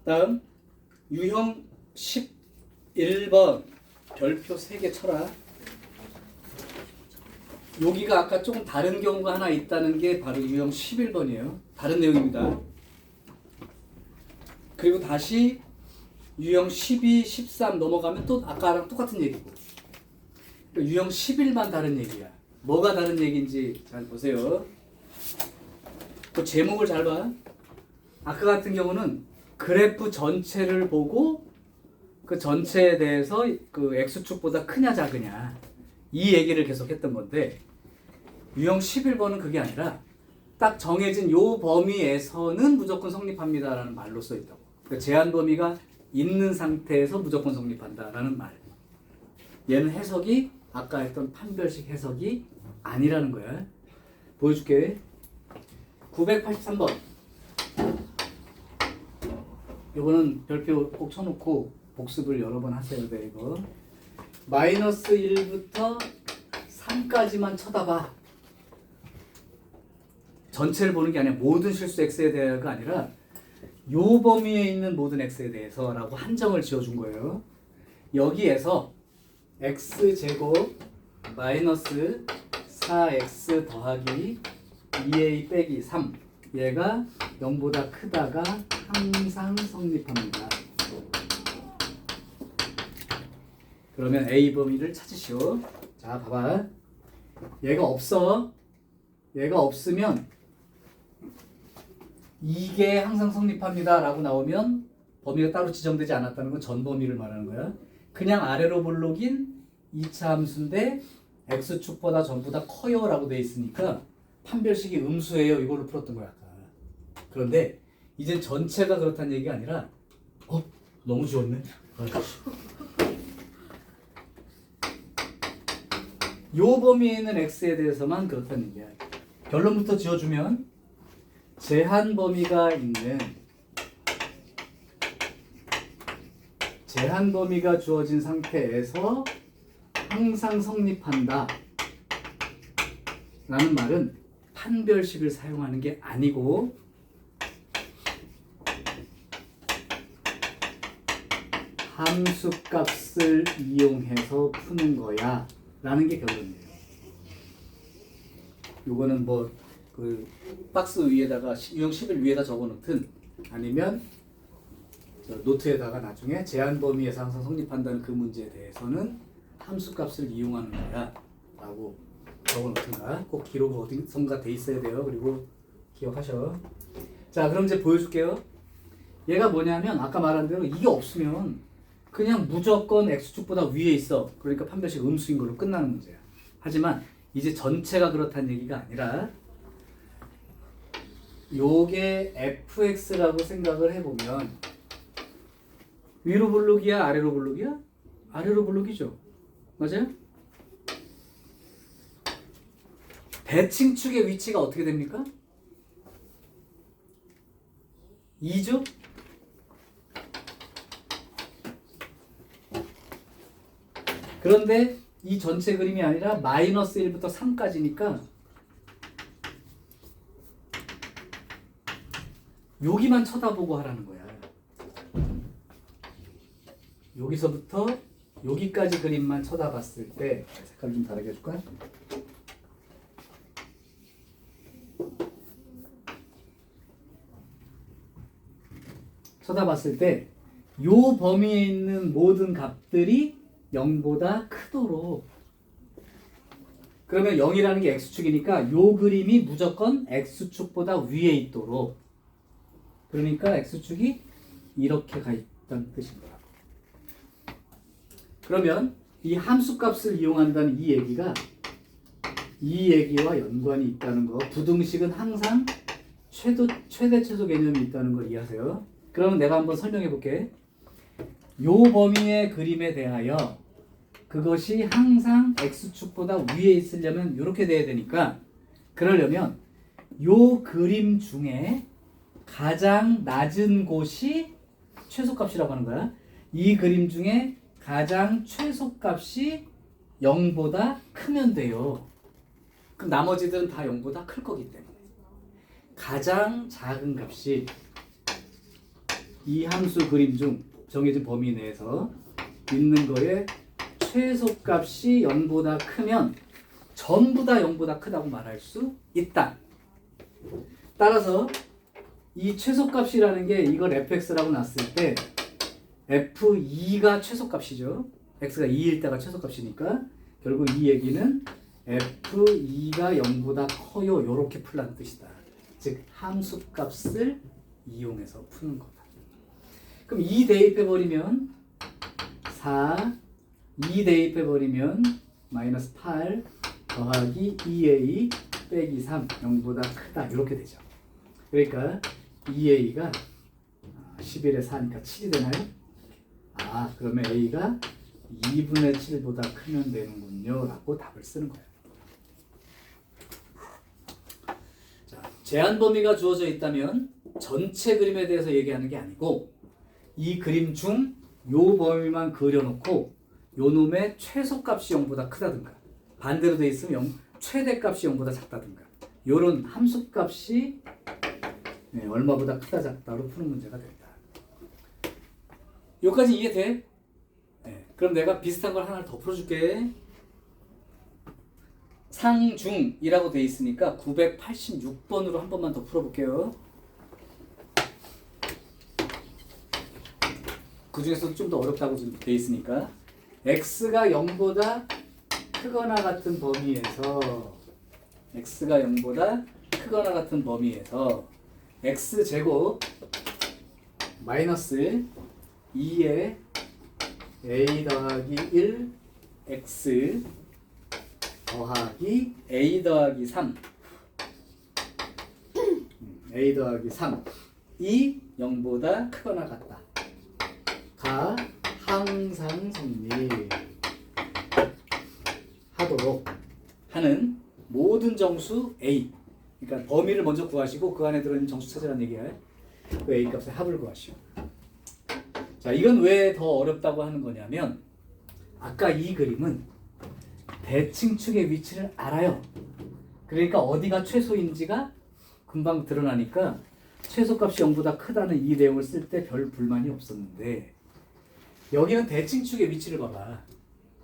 다음 유형 11번 별표 3개 쳐라. 여기가 아까 조금 다른 경우가 하나 있다는 게 바로 유형 11번이에요. 다른 내용입니다. 그리고 다시 유형 12, 13 넘어가면 또 아까랑 똑같은 얘기고, 유형 11만 다른 얘기야. 뭐가 다른 얘기인지 잘 보세요. 그 제목을 잘 봐. 아까 같은 경우는 그래프 전체를 보고 그 전체에 대해서 그 x축보다 크냐 작으냐 이 얘기를 계속 했던 건데, 유형 11번은 그게 아니라 딱 정해진 요 범위에서는 무조건 성립합니다라는 말로 써 있다고. 그러니까 제한 범위가 있는 상태에서 무조건 성립한다라는 말. 얘는 해석이 아까 했던 판별식 해석이 아니라는 거야. 보여줄게. 983번. 요거는 별표 꼭 쳐놓고 복습을 여러 번 하셔야 돼. 이거 마이너스 1부터 3까지만 쳐다봐. 전체를 보는 게 아니라 모든 실수 x에 대해서가 아니라 요 범위에 있는 모든 x에 대해서라고 한정을 지어준 거예요. 여기에서 x제곱 마이너스 4x 더하기 2a 빼기 3 얘가 0보다 크다가 항상 성립합니다. 그러면 a 범위를 찾으시오. 자, 봐봐. 얘가 없어. 얘가 없으면 이게 항상 성립합니다 라고 나오면 범위가 따로 지정되지 않았다는 건 전 범위를 말하는 거야. 그냥 아래로 볼록인 2차 함수인데 x축보다 전보다 커요 라고 돼 있으니까 판별식이 음수예요 이걸로 풀었던 거야 아까. 그런데 이제 전체가 그렇다는 얘기가 아니라 너무 좋았네. 요 범위에 있는 x에 대해서만 그렇다는 얘기야. 결론부터 지어주면 제한 범위가 있는 제한 범위가 주어진 상태에서 항상 성립한다 라는 말은 판별식을 사용하는 게 아니고 함수값을 이용해서 푸는 거야 라는 게 결론이에요. 요거는 뭐 그 박스 위에다가 유형 10일 위에다 적어놓든 아니면 저 노트에다가 나중에 제한 범위에서 항상 성립한다는 그 문제에 대해서는 함수값을 이용하는 거야 라고 적어놓든가. 꼭 기록 어디선가 돼 있어야 돼요. 그리고 기억하셔. 자, 그럼 이제 보여줄게요. 얘가 뭐냐면 아까 말한 대로 이게 없으면 그냥 무조건 x축보다 위에 있어. 그러니까 판별식 음수인 걸로 끝나는 문제야. 하지만 이제 전체가 그렇다는 얘기가 아니라 요게 fx라고 생각을 해보면 위로 블록이야 아래로 블록이야? 아래로 블록이죠. 맞아요? 대칭축의 위치가 어떻게 됩니까? 2죠? 그런데 이 전체 그림이 아니라 마이너스 1부터 3까지니까 여기만 쳐다보고 하라는 거야. 여기서부터 여기까지 그림만 쳐다봤을 때 색깔 좀 다르게 해줄까? 쳐다봤을 때 요 범위에 있는 모든 값들이 0보다 크도록, 그러면 0이라는 게 x축이니까 요 그림이 무조건 x축보다 위에 있도록, 그러니까 x축이 이렇게 가 있다는 뜻인 거야. 그러면 이 함수값을 이용한다는 이 얘기와 연관이 있다는 거, 부등식은 항상 최대 최소 개념이 있다는 걸 이해하세요. 그러면 내가 한번 설명해 볼게. 요 범위의 그림에 대하여 그것이 항상 x축보다 위에 있으려면 이렇게 돼야 되니까, 그러려면 요 그림 중에 가장 낮은 곳이 최소값이라고 하는 거야. 이 그림 중에 가장 최소값이 0보다 크면 돼요. 그럼 나머지들은 다 0보다 클 거기 때문에 가장 작은 값이 이 함수 그림 중 정해진 범위 내에서 있는 거에 최소값이 0보다 크면 전부 다 0보다 크다고 말할 수 있다. 따라서 이 최소값이라는 게 이걸 fx라고 놨을 때 f2가 최소값이죠. x가 2일 때가 최소값이니까 결국 이 얘기는 f2가 0보다 커요. 이렇게 풀라는 뜻이다. 즉 함수값을 이용해서 푸는 거다. 그럼 2 대입해버리면 4, 2 대입해버리면 마이너스 8 더하기 2a 빼기 3 0보다 크다 이렇게 되죠. 그러니까 2a가 11에 4니까 7이 되나요? 그러면 a가 2분의 7보다 크면 되는군요 라고 답을 쓰는 거예요. 자, 제한 범위가 주어져 있다면 전체 그림에 대해서 얘기하는 게 아니고 이 그림 중 요 범위만 그려놓고 요 놈의 최소값이 0보다 크다든가 반대로 돼 있으면 최대값이 0보다 작다든가 요런 함수값이 얼마보다 크다 작다로 푸는 문제가 된다. 여기까지 이해돼? 그럼 내가 비슷한 걸 하나 더 풀어줄게. 상중이라고 돼 있으니까 986번으로 한 번만 더 풀어볼게요. 그 중에서도 좀 더 어렵다고 돼 있으니까 x가 0보다 크거나 같은 범위에서 x가 0보다 크거나 같은 범위에서 x제곱 마이너스 2의 a 더하기 1 x 더하기 a 더하기 3 a 더하기 3이 0보다 크거나 같다. 가 항상 성립하도록 하는 모든 정수 a, 그러니까 범위를 먼저 구하시고 그 안에 들어있는 정수 찾으라는 얘기야. 그 a 값의 합을 구하시오. 자, 이건 왜 더 어렵다고 하는 거냐면 아까 이 그림은 대칭축의 위치를 알아요. 그러니까 어디가 최소인지가 금방 드러나니까 최소값이 0보다 크다는 이 내용을 쓸 때 별 불만이 없었는데 여기는 대칭축의 위치를 봐봐.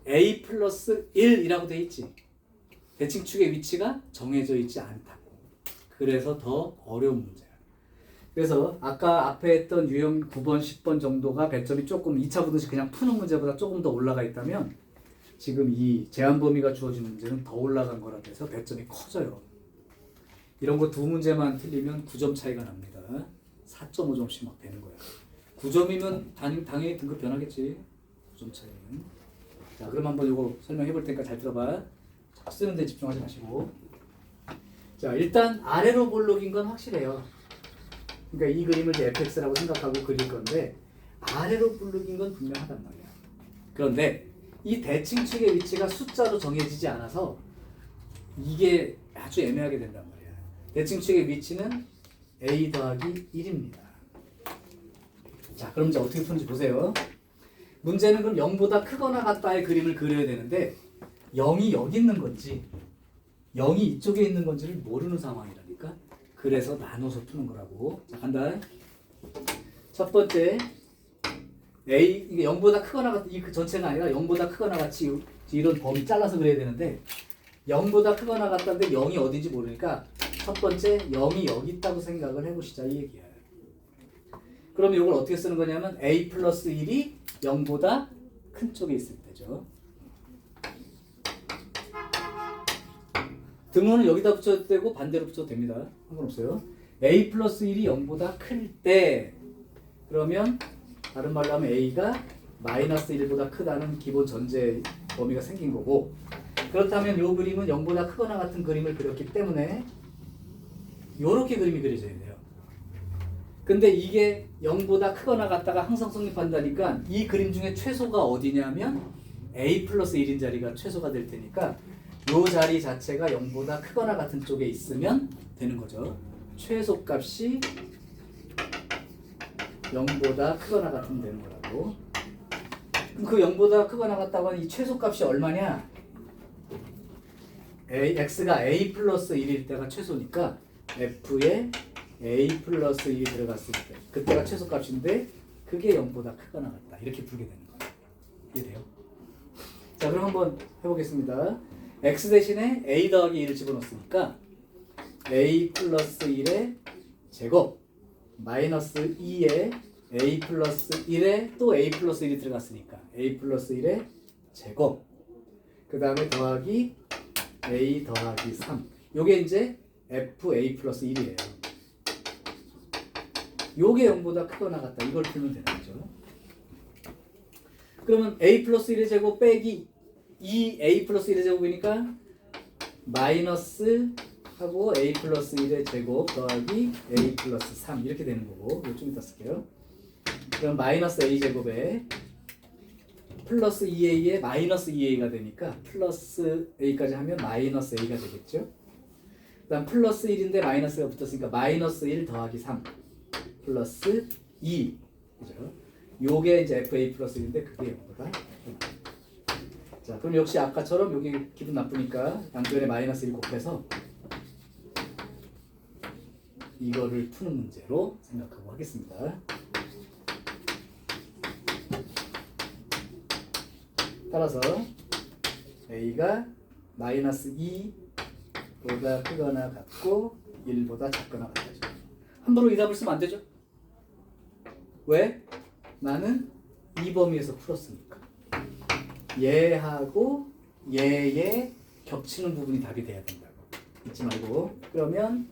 a 플러스 1이라고 돼 있지. 대칭축의 위치가 정해져 있지 않다고. 그래서 더 어려운 문제야. 그래서 아까 앞에 했던 유형 9번, 10번 정도가 배점이 조금 2차 보듯이 그냥 푸는 문제보다 조금 더 올라가 있다면 지금 이 제한 범위가 주어진 문제는 더 올라간 거라 해서 배점이 커져요. 이런 거 두 문제만 틀리면 9점 차이가 납니다. 4.5점씩 막 되는 거야. 9점이면 당연히 등급 변하겠지. 9점 차이는. 자, 그럼 한번 이거 설명해 볼 테니까 잘 들어봐. 쓰는 데 집중하지 마시고. 자, 일단 아래로 볼록인 건 확실해요. 그러니까 이 그림을 이제 fx라고 생각하고 그릴 건데 아래로 볼록인 건 분명하단 말이야. 그런데 이 대칭축의 위치가 숫자로 정해지지 않아서 이게 아주 애매하게 된단 말이야. 대칭축의 위치는 a 더하기 1입니다. 자, 그럼 이제 어떻게 푸는지 보세요. 문제는 그럼 0보다 크거나 같다의 그림을 그려야 되는데 0이 여기 있는 건지 0이 이쪽에 있는 건지를 모르는 상황이라니까. 그래서 나눠서 푸는 거라고. 자, 간다. 첫 번째 a, 이게 0보다 크거나 같은 이 전체가 아니라 0보다 크거나 같이 이런 범위 잘라서 그려야 되는데 0보다 크거나 같다는데 0이 어딘지 모르니까 첫 번째 0이 여기 있다고 생각을 해보시자 이 얘기야. 그럼 이걸 어떻게 쓰는 거냐면 a 플러스 1이 0보다 큰 쪽에 있을 때죠. 등호는 여기다 붙여도 되고 반대로 붙여도 됩니다. 상관없어요. a 플러스 1이 0보다 클 때 그러면 다른 말로 하면 a가 마이너스 1보다 크다는 기본 전제 범위가 생긴 거고, 그렇다면 이 그림은 0보다 크거나 같은 그림을 그렸기 때문에 이렇게 그림이 그려져야 돼요. 근데 이게 0보다 크거나 같다가 항상 성립한다니까 이 그림 중에 최소가 어디냐면 a 플러스 1인 자리가 최소가 될 테니까 이 자리 자체가 0보다 크거나 같은 쪽에 있으면 되는 거죠. 최소값이 0보다 크거나 같으면 되는 거라고. 그럼 그 0보다 크거나 같다고 하는 이 최소값이 얼마냐? x가 a 플러스 1일 때가 최소니까 f의 a 플러스 1이 들어갔을 때 그때가 최소값인데 그게 0보다 크거나 같다. 이렇게 풀게 되는 거예요. 이해돼요? 자, 그럼 한번 해보겠습니다. x 대신에 a 더하기 1을 집어넣었으니까 a 플러스 1의 제곱 마이너스 2에 a 플러스 1에 또 a 플러스 1이 들어갔으니까 a 플러스 1의 제곱 그 다음에 더하기 a 더하기 3 요게 이제 fa 플러스 1이에요. 요게 0보다 크거나 같다. 이걸 풀면 되는 거죠. 그러면 a 플러스 1의 제곱 빼기 2a 플러스 1의 제곱이니까 마이너스 하고 a 플러스 1의 제곱 더하기 a 플러스 3 이렇게 되는 거고 이거 좀 이따 쓸게요. 그럼 마이너스 a 제곱에 플러스 2a에 마이너스 2a가 되니까 플러스 a까지 하면 마이너스 a가 되겠죠. 그 다음 플러스 1인데 마이너스가 붙었으니까 마이너스 1 더하기 3 플러스 2 그죠? 요게 이제 fa 플러스 1인데 그게 0보다. 자, 그럼 역시 아까처럼 여기 기분 나쁘니까 양변에 마이너스 1 곱해서 이거를 푸는 문제로 생각하고 하겠습니다. 따라서 a가 마이너스 2보다 크거나 같고 1보다 작거나 같다죠. 함부로 이 답을 쓰면 안 되죠. 왜? 나는 이 범위에서 풀었으니까. 얘하고 얘의 겹치는 부분이 답이 돼야 된다고. 잊지 말고. 그러면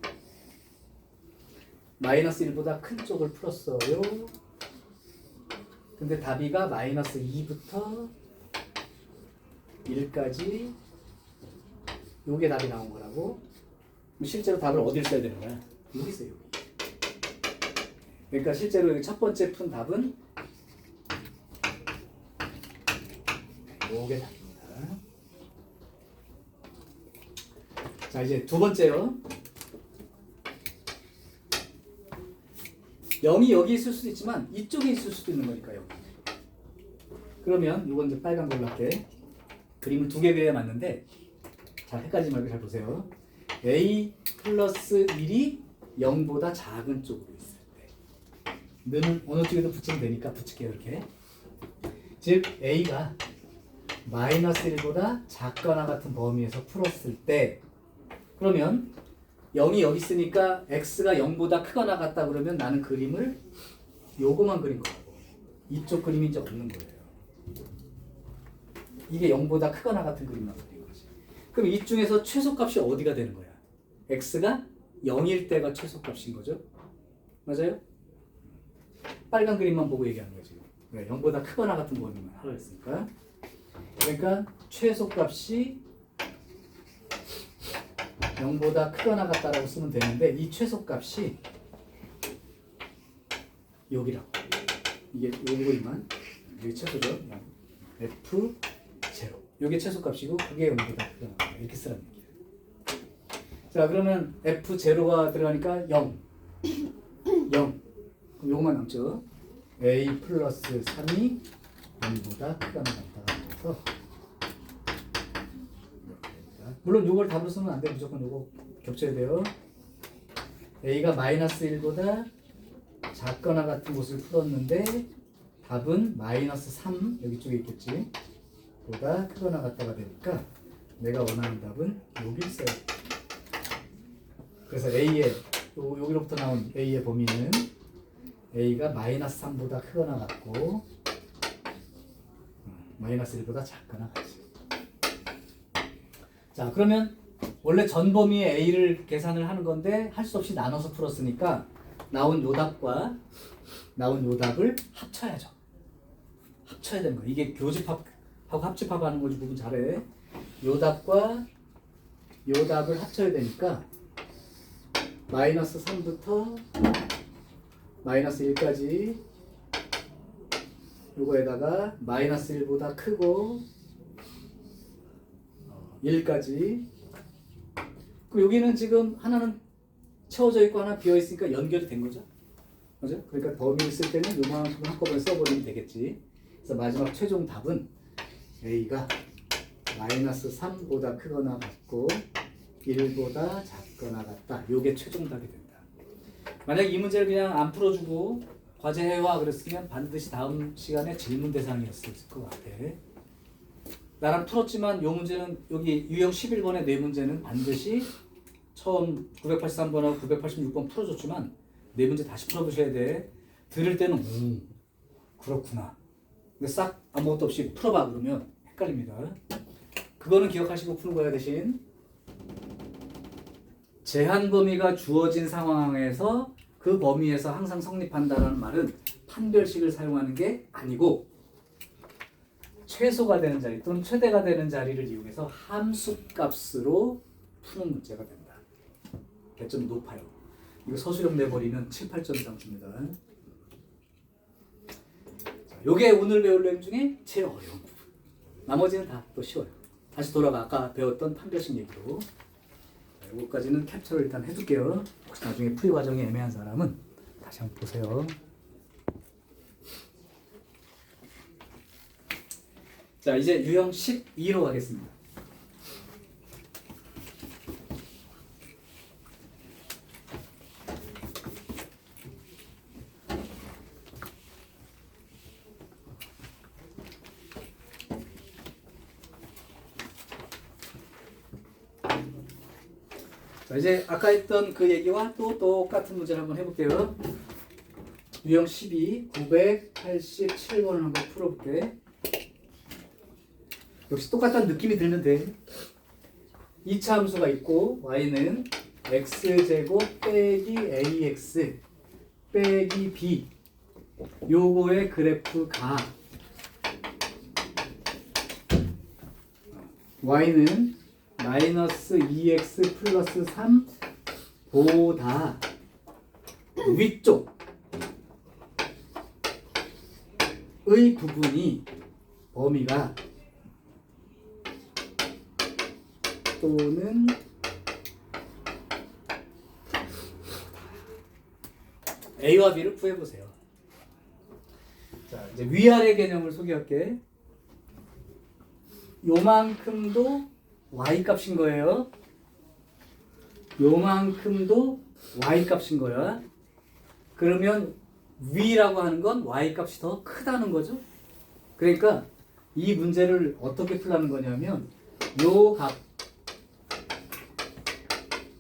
마이너스 1보다 큰 쪽을 풀었어요. 근데 답이가 마이너스 2부터 1까지 요게 답이 나온 거라고. 실제로 답을 어딜 써야 되는 거야? 여기 있어요. 여기. 그러니까 실제로 여기 첫 번째 푼 답은 요게 답입니다. 자, 이제 두 번째요. 0이 여기 있을 수도 있지만 이쪽에 있을 수도 있는 거니까요. 그러면 이건 이제 빨간 걸로 할게. 그림을 두 개 그려야 맞는데 잘 헷갈리지 말고 잘 보세요. a 플러스 1이 0보다 작은 쪽으로 있을 때 너는 어느 쪽에도 붙이면 되니까 붙일게요. 이렇게. 즉 a가 마이너스 1보다 작거나 같은 범위에서 풀었을 때 그러면 0이 여기 있으니까 x가 0보다 크거나 같다 그러면 나는 그림을 요거만 그린 거고 이쪽 그림이 이제 없는 거예요. 이게 0보다 크거나 같은 그림만 그린 거지. 그럼 이 중에서 최소값이 어디가 되는 거야? x가 0일 때가 최소값인 거죠? 맞아요? 빨간 그림만 보고 얘기하는 거지. 왜? 0보다 크거나 같은 범위만 하라 했으니까. 그러니까 최소값이 0보다 크거나 같다라고 쓰면 되는데 이 최소값이 여기라고. 이게 요거만 여기 최소죠. f0. 요게 최소값이고 그게 0보다 크거나 같다. 이렇게 쓰라는 얘기예요. 자, 그러면 f0가 들어가니까 0. 0. 그럼 요거만 남죠. a 플러스 3이 0보다 크거나 같다. 그래서 물론 요걸 답으로 쓰면 안 돼. 무조건 요거 겹쳐야 돼요. a가 마이너스 1보다 작거나 같은 것을 풀었는데 답은 마이너스 3 여기 쪽에 있겠지. 보다 크거나 같다가 되니까 내가 원하는 답은 여기 있어요. 그래서 a의 여기로부터 나온 a의 범위는 a가 마이너스 3보다 크거나 같고 마이너스 1보다 작거나 같지. 자, 그러면 원래 전 범위의 a를 계산을 하는 건데 할 수 없이 나눠서 풀었으니까 나온 요 답과 나온 요 답을 합쳐야죠. 합쳐야 되는 거야. 이게 교집합하고 합집합하는 거지. 부분 잘해. 요 답과 요 답을 합쳐야 되니까 마이너스 3부터 마이너스 1까지 요거에다가 마이너스 1보다 크고 1까지. 그럼 여기는 지금 하나는 채워져 있고 하나 비어 있으니까 연결이 된 거죠. 맞죠? 그러니까 범위를 쓸 때는 요만큼 한꺼번에 써버리면 되겠지. 그래서 마지막 최종 답은 a가 마이너스 3보다 크거나 같고 1보다 작거나 같다. 요게 최종 답이 된다. 만약 이 문제를 그냥 안 풀어주고 과제 해와 그랬으면 반드시 다음 시간에 질문 대상이었을 것 같아. 나랑 풀었지만 이 문제는 여기 유형 11번의 네 문제는 반드시 처음 983번하고 986번 풀어줬지만 네 문제 다시 풀어보셔야 돼. 들을 때는 그렇구나. 근데 싹 아무것도 없이 풀어봐 그러면 헷갈립니다. 그거는 기억하시고 푸는 거야. 대신 제한 범위가 주어진 상황에서 그 범위에서 항상 성립한다라는 말은 판별식을 사용하는 게 아니고 최소가 되는 자리 또는 최대가 되는 자리를 이용해서 함수값으로 푸는 문제가 된다. 개점이 높아요. 이거 서술형 내버리면 7, 8점 이상 줍니다. 자, 요게 오늘 배울 내용 중에 제일 어려운 부분. 나머지는 다 또 쉬워요. 다시 돌아가 아까 배웠던 판별식 얘기로. 이거까지는 캡처를 일단 해둘게요. 혹시 나중에 풀이 과정이 애매한 사람은 다시 한번 보세요. 자, 이제 유형 12로 가겠습니다. 자, 이제 아까 했던 그 얘기와 또 똑같은 문제를 한번 해볼게요. 유형 12, 987번을 한번 풀어볼게. 역시 똑같다는 느낌이 드는데 2차 함수가 있고 y는 x제곱 빼기 ax 빼기 b 요거의 그래프가 y는 마이너스 2x 플러스 3 보다 위쪽의 부분이 범위가 또는 A와 B를 구해보세요. 자, 이제 위아래 개념을 소개할게. 요만큼도 Y 값인 거예요. 요만큼도 Y 값인 거야. 그러면 위라고 하는 건 Y 값이 더 크다는 거죠. 그러니까 이 문제를 어떻게 풀라는 거냐면 요 값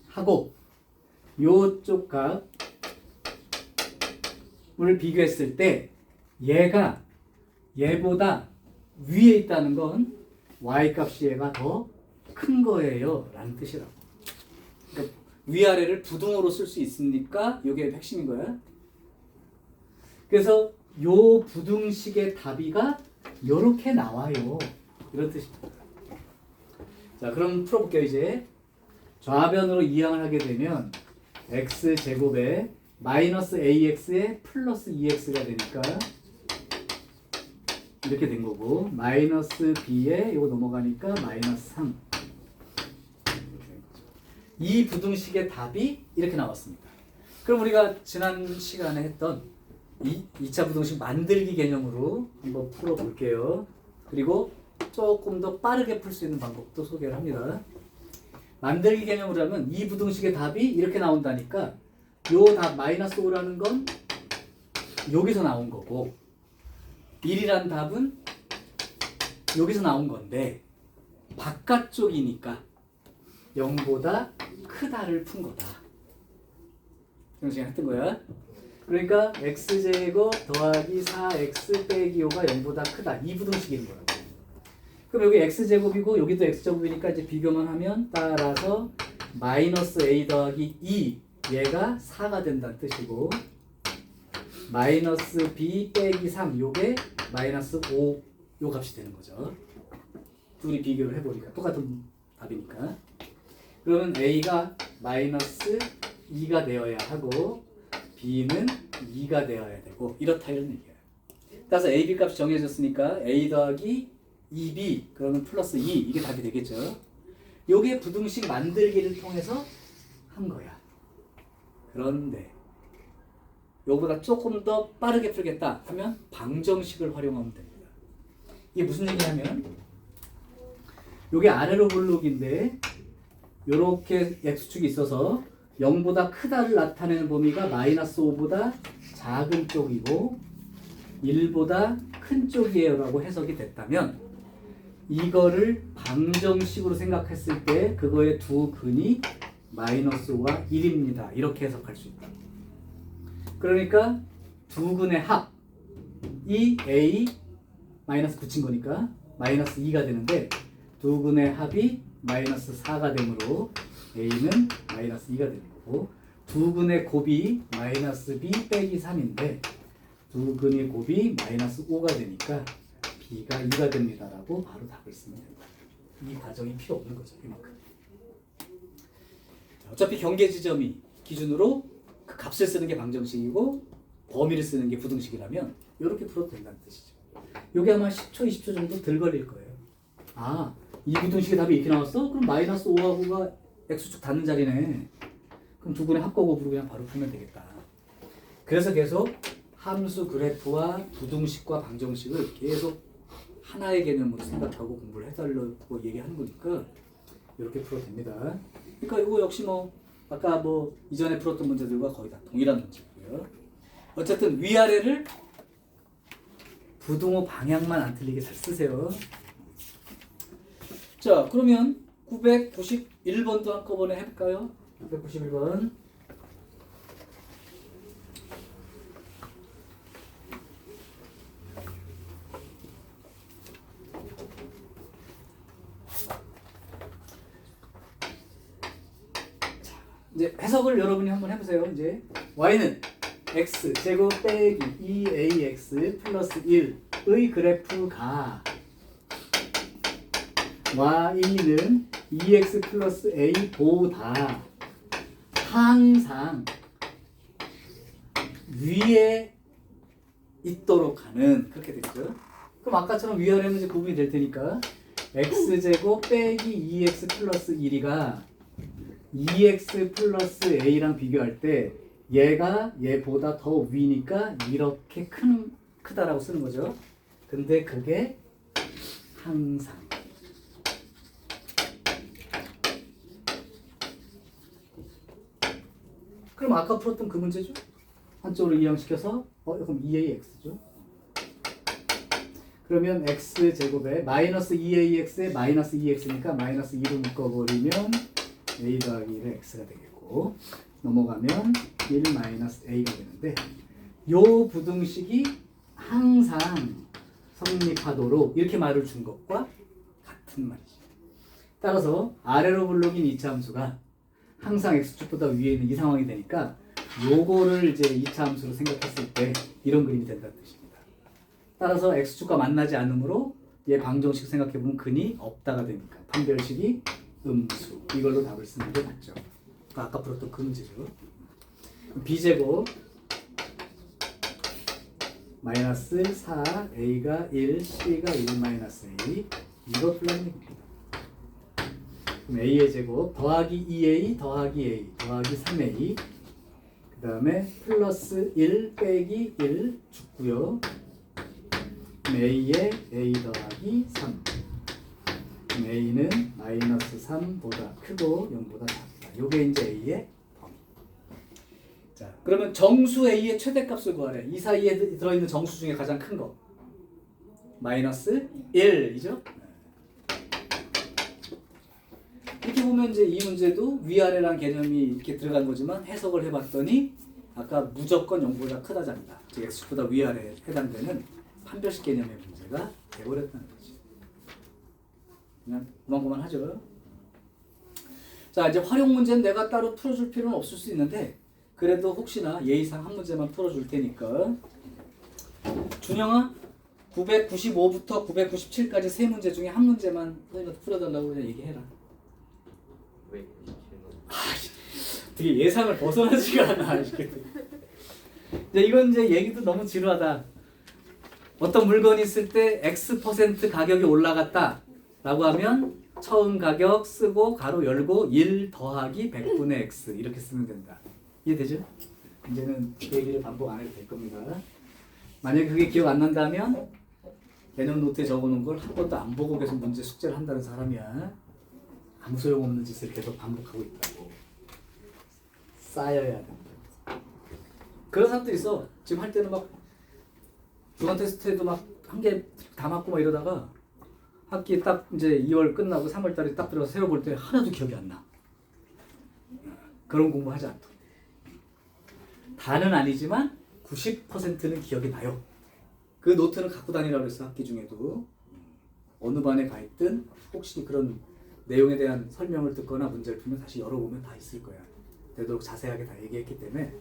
하고 요쪽 값을 비교했을 때 얘가 얘보다 위에 있다는 건 y 값이 얘가 더 큰 거예요 라는 뜻이라고. 그러니까 위아래를 부등호로 쓸 수 있으니까 이게 핵심인 거야. 그래서 요 부등식의 답이가 요렇게 나와요 이런 뜻입니다. 자, 그럼 풀어볼게요. 이제 좌변으로 이항을 하게 되면 x제곱에 마이너스 ax에 플러스 2x가 되니까 이렇게 된 거고 마이너스 b에 이거 넘어가니까 마이너스 3 이 부등식의 답이 이렇게 나왔습니다. 그럼 우리가 지난 시간에 했던 2차 부등식 만들기 개념으로 한번 풀어볼게요. 그리고 조금 더 빠르게 풀 수 있는 방법도 소개를 합니다. 만들기 개념으로 하면 이 부등식의 답이 이렇게 나온다니까 요 답 마이너스 5라는 건 여기서 나온 거고 1이란 답은 여기서 나온 건데 바깥쪽이니까 0보다 크다를 푼 거다. 정신 했던 거야. 그러니까 x제곱 더하기 4x 빼기 5가 0보다 크다. 이 부등식인 거라고. 그럼 여기 x제곱이고 여기도 x제곱이니까 이제 비교만 하면 따라서 마이너스 a 더하기 2 얘가 4가 된다는 뜻이고 마이너스 b 빼기 3 요게 마이너스 5 요 값이 되는 거죠. 둘이 비교를 해보니까 똑같은 답이니까. 그러면 a가 마이너스 2가 되어야 하고 b는 2가 되어야 되고 이렇다 이런 얘기예요. 따라서 a, b 값이 정해졌으니까 a 더하기 2b 그러면 플러스 2 이게 답이 되겠죠. 요게 부등식 만들기를 통해서 한 거야. 그런데 요거보다 조금 더 빠르게 풀겠다 하면 방정식을 활용하면 됩니다. 이게 무슨 얘기냐면 요게 아래로 볼록인데 요렇게 x축이 있어서 0보다 크다를 나타내는 범위가 마이너스 5보다 작은 쪽이고 1보다 큰 쪽이에요 라고 해석이 됐다면 이거를 방정식으로 생각했을 때 그거의 두 근이 마이너스 5와 1입니다. 이렇게 해석할 수 있다. 그러니까 두 근의 합이 A 마이너스 붙인 거니까 마이너스 2가 되는데 두 근의 합이 마이너스 4가 되므로 A는 마이너스 2가 되는 거고 두 근의 곱이 마이너스 B 빼기 3인데 두 근의 곱이 마이너스 5가 되니까 B가 2가 됩니다 라고 바로 답을 쓰면 된다. 이 과정이 필요 없는 거죠. 이만큼. 어차피 경계 지점이 기준으로 그 값을 쓰는 게 방정식이고 범위를 쓰는 게 부등식이라면 이렇게 풀어도 된다는 뜻이죠. 이게 아마 10초, 20초 정도 덜 걸릴 거예요. 아, 이 부등식의 답이 이렇게 나왔어? 그럼 마이너스 5하고가 x축 닿는 자리네. 그럼 두 분의 합곡으로 그냥 바로 풀면 되겠다. 그래서 계속 함수 그래프와 부등식과 방정식을 계속 하나의 개념으로 생각하고 공부를 해달라고 얘기하는 거니까 이렇게 풀어도 됩니다. 그러니까 이거 역시 뭐 아까 뭐 이전에 풀었던 문제들과 거의 다 동일한 문제고요. 어쨌든 위아래를 부등호 방향만 안 틀리게 잘 쓰세요. 자, 그러면 991번도 한꺼번에 해볼까요? 991번. 이제 해석을 여러분이 한번 해보세요. 이제 y는 x 제곱 빼기 2ax 플러스 1의 그래프가 y는 2x 플러스 a보다 항상 위에 있도록 하는 그렇게 되죠. 그럼 아까처럼 위아래는 이제 구분이 될 테니까 x제곱 빼기 2x 플러스 1이가 2x 플러스 a랑 비교할 때 얘가 얘보다 더 위니까 이렇게 크다라고 쓰는 거죠. 근데 그게 항상 그럼 아까 풀었던 그 문제죠? 한쪽으로 이항시켜서 그럼 2ax죠. 그러면 x제곱에 마이너스 2ax에 마이너스 2x니까 마이너스 2로 묶어버리면 a 더하기 1의 x가 되겠고 넘어가면 1 마이너스 a가 되는데 요 부등식이 항상 성립하도록 이렇게 말을 준 것과 같은 말이죠. 따라서 아래로 블록인 이차 함수가 항상 x축보다 위에 있는 이 상황이 되니까 요거를 이제 이차 함수로 생각했을 때 이런 그림이 된다는 뜻입니다. 따라서 x축과 만나지 않으므로 얘 방정식 생각해보면 근이 없다가 되니까 판별식이 음수 이걸로 답을 쓰는 게 맞죠. 아까 풀었던 그 문제죠. b제곱 마이너스 4 a가 1 c가 1 마이너스 a 이거 풀라는 얘기입니다. 그럼 a의 제곱 더하기 2a 더하기 a 더하기 3a 그 다음에 플러스 1 빼기 1 죽고요. a에 a 더하기 3 a는 마이너스 3보다 크고 0보다 작다. 요게 이제 a의 범위. 자, 그러면 정수 a의 최대값을 구하래. 이 사이에 들어있는 정수 중에 가장 큰 거. 마이너스 1이죠? 이렇게 보면 이제 이 문제도 위아래란 개념이 이렇게 들어간 거지만 해석을 해봤더니 아까 무조건 0보다 크다 작다. 즉 x보다 위아래에 해당되는 판별식 개념의 문제가 되어버렸다는 거지. 그냥 고만고만하죠. 자, 이제 활용 문제는 내가 따로 풀어줄 필요는 없을 수 있는데 그래도 혹시나 예의상 한 문제만 풀어줄 테니까 준영아 995부터 997까지 세 문제 중에 한 문제만 선생님한테 풀어달라고 그냥 얘기해라. 왜? 되게 예상을 벗어나지가 않아. 이제 이건 이제 얘기도 너무 지루하다. 어떤 물건이 있을 때 X% 가격이 올라갔다 라고 하면 처음 가격 쓰고 가로 열고 1 더하기 100분의 X 이렇게 쓰면 된다. 이해되죠? 이제는 그 얘기를 반복 안 해도 될 겁니다. 만약에 그게 기억 안 난다면 개념 노트에 적어놓은 걸 한 번도 안 보고 계속 문제 숙제를 한다는 사람이야. 아무 소용없는 짓을 계속 반복하고 있다고. 쌓여야 돼. 그런 사람도 있어. 지금 할 때는 막 주간 테스트에도 막 한 개 다 맞고 막 이러다가 학기 딱 이제 2월 끝나고 3월 달에 딱 들어서 세워볼 때 하나도 기억이 안 나. 그런 공부하지 않고. 다는 아니지만 90%는 기억이 나요. 그 노트는 갖고 다니라고 했어. 학기 중에도. 어느 반에 가 있든 혹시 그런 내용에 대한 설명을 듣거나 문제를 풀면 다시 열어보면 다 있을 거야. 되도록 자세하게 다 얘기했기 때문에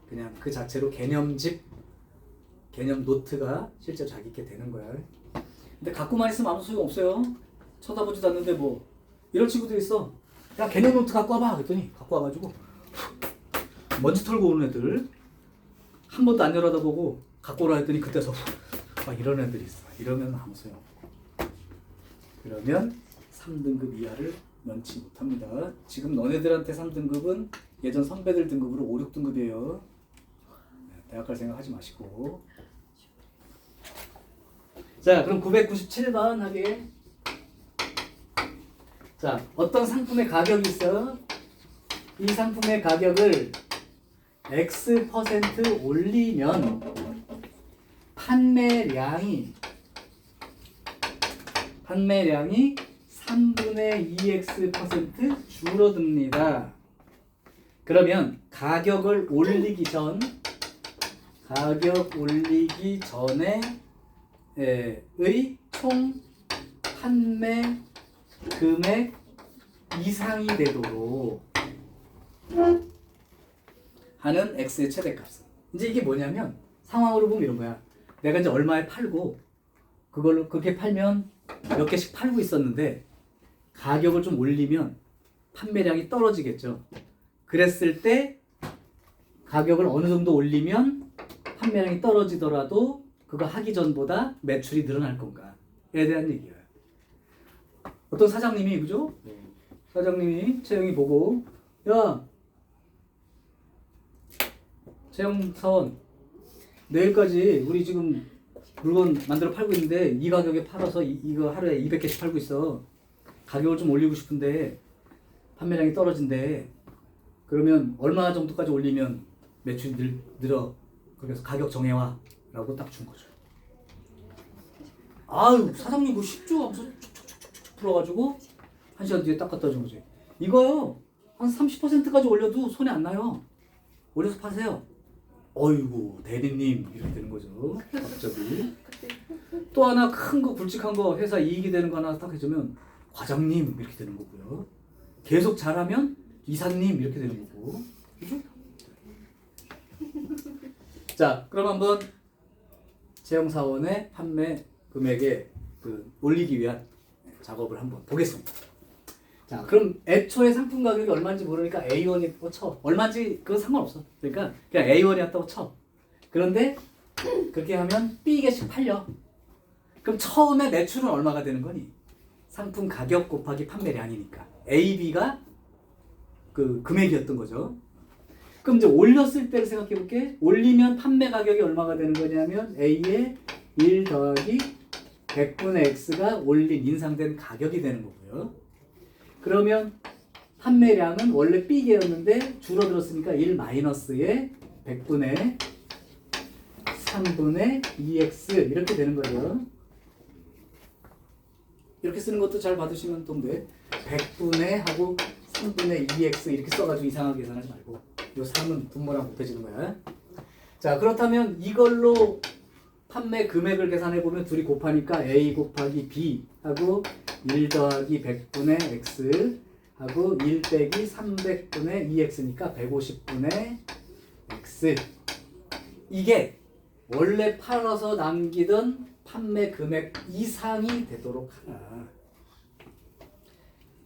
그냥 그 자체로 개념집, 개념 노트가 실제 자기 게 되는 거야. 근데 갖고만 있으면 아무 소용 없어요. 쳐다보지도 않는데 뭐 이런 친구들 있어. 야 개념 노트 갖고 와봐. 그랬더니 갖고 와가지고 먼지 털고 오는 애들 한 번도 안 열어다보고 갖고 오라 했더니 그때서 막 이런 애들이 있어. 이러면 아무 소용 없고. 그러면 3등급 이하를 면치 못합니다. 지금 너네들한테 3등급은 예전 선배들 등급으로 5, 6등급이에요. 대학 갈 생각 하지 마시고. 자, 그럼 997번 하게. 자, 어떤 상품의 가격이 있어? 이 상품의 가격을 X% 올리면 판매량이 3분의 2x% 줄어듭니다. 그러면 가격 올리기 전에 의 총 판매 금액 이상이 되도록 하는 x의 최대값은. 이제 이게 뭐냐면 상황으로 보면 이런 거야. 내가 이제 얼마에 팔고 그걸로 그렇게 팔면 몇 개씩 팔고 있었는데 가격을 좀 올리면 판매량이 떨어지겠죠. 그랬을 때 가격을 어느 정도 올리면 판매량이 떨어지더라도 그거 하기 전보다 매출이 늘어날 건가에 대한 얘기예요. 어떤 사장님이 그죠? 사장님이 채영이 보고 야 채영 사원 내일까지 우리 지금 물건 만들어 팔고 있는데 이 가격에 팔아서 이거 하루에 200개씩 팔고 있어. 가격을 좀 올리고 싶은데 판매량이 떨어진대. 그러면 얼마 정도까지 올리면 매출이 늘어. 그래서 가격 정해와 라고 딱 준 거죠. 아유 사장님 그거 쉽죠? 하면서 촉촉촉촉 풀어가지고 1시간 뒤에 딱 갖다 준 거지. 이거요 한 30%까지 올려도 손해 안 나요. 올려서 파세요. 어이구 대리님 이렇게 되는 거죠. 갑자기 또 하나 큰 거 굵직한 거 회사 이익이 되는 거 하나 딱 해주면 과장님 이렇게 되는 거고요. 계속 잘하면 이사님 이렇게 되는 거고. 그죠? 자 그럼 한번 채용사원의 판매 금액에 그 올리기 위한 작업을 한번 보겠습니다. 자 그럼 애초에 상품 가격이 얼마인지 모르니까 A1이라고 쳐. 얼마인지 그건 상관없어. 그러니까 그냥 A1이었다고 쳐. 그런데 그렇게 하면 B개씩 팔려. 그럼 처음에 매출은 얼마가 되는 거니? 상품 가격 곱하기 판매량이니까 A, B가 그 금액이었던 거죠. 그럼 이제 올렸을 때를 생각해 볼게. 올리면 판매 가격이 얼마가 되는 거냐면 A의 1 더하기 100분의 X가 올린 인상된 가격이 되는 거고요. 그러면 판매량은 원래 B개였는데 줄어들었으니까 1 마이너스의 100분의 3분의 2X 이렇게 되는 거죠. 이렇게 쓰는 것도 잘 받으시면 도움돼. 100분의 하고 3분의 2X 이렇게 써가지고 이상하게 계산하지 말고 요 3은 분모랑 곱해지는 거야. 자 그렇다면 이걸로 판매 금액을 계산해보면 둘이 곱하니까 A 곱하기 B 하고 1 더하기 100분의 X 하고 1 빼기 300분의 2X니까 150분의 X. 이게 원래 팔아서 남기던 판매 금액 이상이 되도록 하라.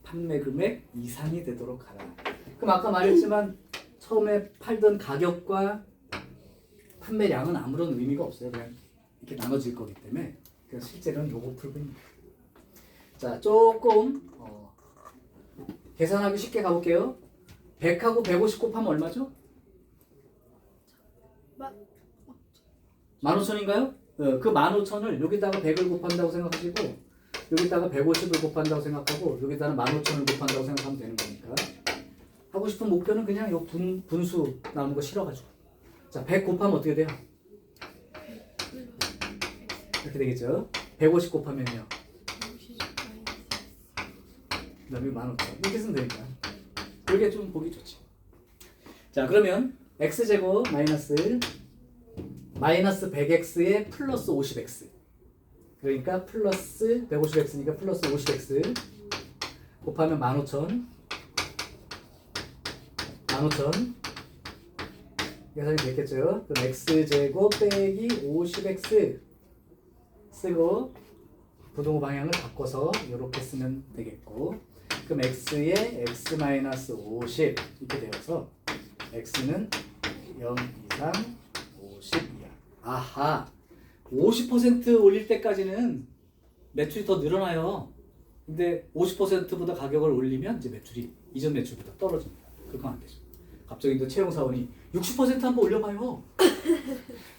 판매 금액 이상이 되도록 하라. 그럼 아까 말했지만 처음에 팔던 가격과 판매량은 아무런 의미가 없어요. 그냥 이렇게 나눠질 거기 때문에. 그래서 실제로는 요거 풀고 있는 거예요. 자, 조금 계산하기 쉽게 가볼게요. 100하고 150 곱하면 얼마죠? 15,000인가요? 그 15,000을 여기다가 100을 곱한다고 생각하시고 여기다가 150을 곱한다고 생각하고 여기다가 15,000을 곱한다고 생각하면 되는 거니까 하고 싶은 목표는 그냥 요 분수 나오는 거 싫어가지고. 자, 100 곱하면 어떻게 돼요? 이렇게 되겠죠? 150 곱하면요. 그 다음에 15,000. 이렇게 쓰면 되니까. 이게 좀 보기 좋지. 자, 그러면 x제곱 마이너스 100x에 플러스 50x. 그러니까 플러스 150x니까 플러스 50x 곱하면 15,000 계산이 됐겠죠? 그럼 x제곱 빼기 50x 쓰고 부동호 방향을 바꿔서 이렇게 쓰면 되겠고, 그럼 x에 x 마이너스 50 이렇게 되어서 x는 0 이상 50 이하. 아하, 50% 올릴 때까지는 매출이 더 늘어나요. 근데 50%보다 가격을 올리면 이제 매출이 이전 매출보다 떨어집니다. 그건 안 되죠. 갑자기 또 채용 사원이 60% 한번 올려봐요.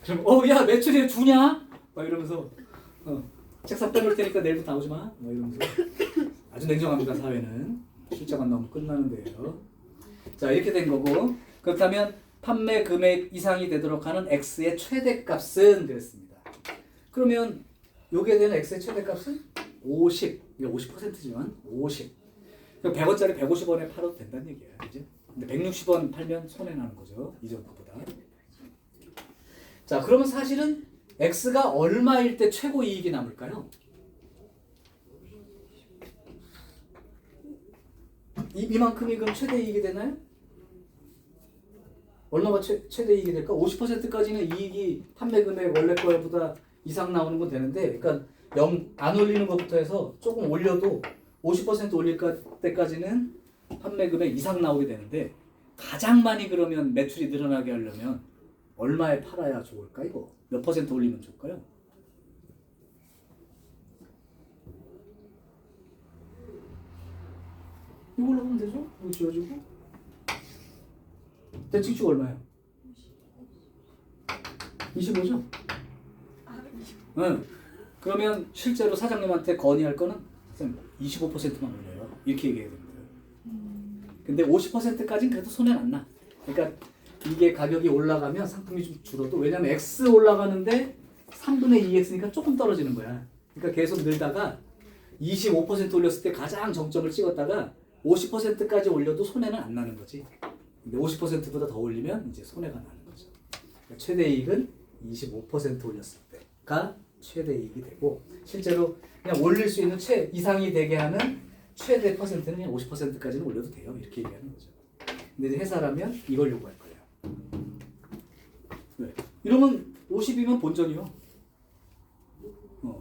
그럼 야 매출이 주냐? 막 이러면서 책상 빼놓을 테니까 내일부터 나오지 마. 막 이러면서 아주 냉정합니다. 사회는 실적만 나오면 끝나는데요. 자, 이렇게 된 거고, 그렇다면 판매 금액 이상이 되도록 하는 x의 최대값은 그랬습니다. 그러면 요게 되는 x의 최대값은 50. 이게 50%지만 50. 100원짜리 150원에 팔아도 된다는 얘기야. 그지? 근데 160원 팔면 손해 나는 거죠. 이전 거보다. 자, 그러면 사실은 x가 얼마일 때 최고 이익이 남을까요? 이만큼이 그럼 최대 이익이 되나요? 얼마가 최대 이익이 될까? 50%까지는 이익이 판매 금액 원래 거보다 이상 나오는 건 되는데, 그러니까 0 안 올리는 것부터 해서 조금 올려도 50% 올릴 때까지는 판매 금액 이상 나오게 되는데, 가장 많이 그러면 매출이 늘어나게 하려면 얼마에 팔아야 좋을까? 이거 몇 퍼센트 올리면 좋을까요? 이걸로 하면 되죠? 이거 지워주고 대칭축 얼마예요? 25죠? 응. 그러면 실제로 사장님한테 건의할 거는 25%만 올려요. 이렇게 얘기해야 됩니다. 근데 50%까지는 그래도 손해는 안 나. 그러니까 이게 가격이 올라가면 상품이 좀 줄어도, 왜냐면 X 올라가는데 3분의 2X니까 조금 떨어지는 거야. 그러니까 계속 늘다가 25% 올렸을 때 가장 정점을 찍었다가 50%까지 올려도 손해는 안 나는 거지. 근데 50%보다 더 올리면 이제 손해가 나는 거죠. 그러니까 최대 이익은 25% 올렸을 때가 최대 이익이 되고, 실제로 그냥 올릴 수 있는 이상이 되게 하는 최대 퍼센트는 그냥 50%까지는 올려도 돼요. 이렇게 얘기하는 거죠. 근데 이제 회사라면 이걸 요구할 거예요. 네. 이러면 50이면 본전이요.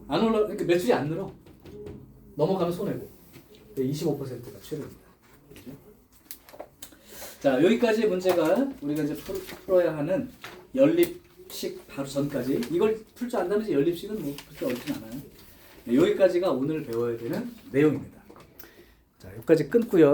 안 올라, 그러니까 매출이 안 늘어. 넘어가면 손해고. 25%가 최대입니다. 그렇죠? 자, 여기까지 문제가 우리가 이제 풀어야 하는 연립식 바로 전까지. 이걸 풀 줄 안다면 이제 연립식은 뭐 그렇게 어렵진 않아요. 네, 여기까지가 오늘 배워야 되는 내용입니다. 자, 여기까지 끊고요.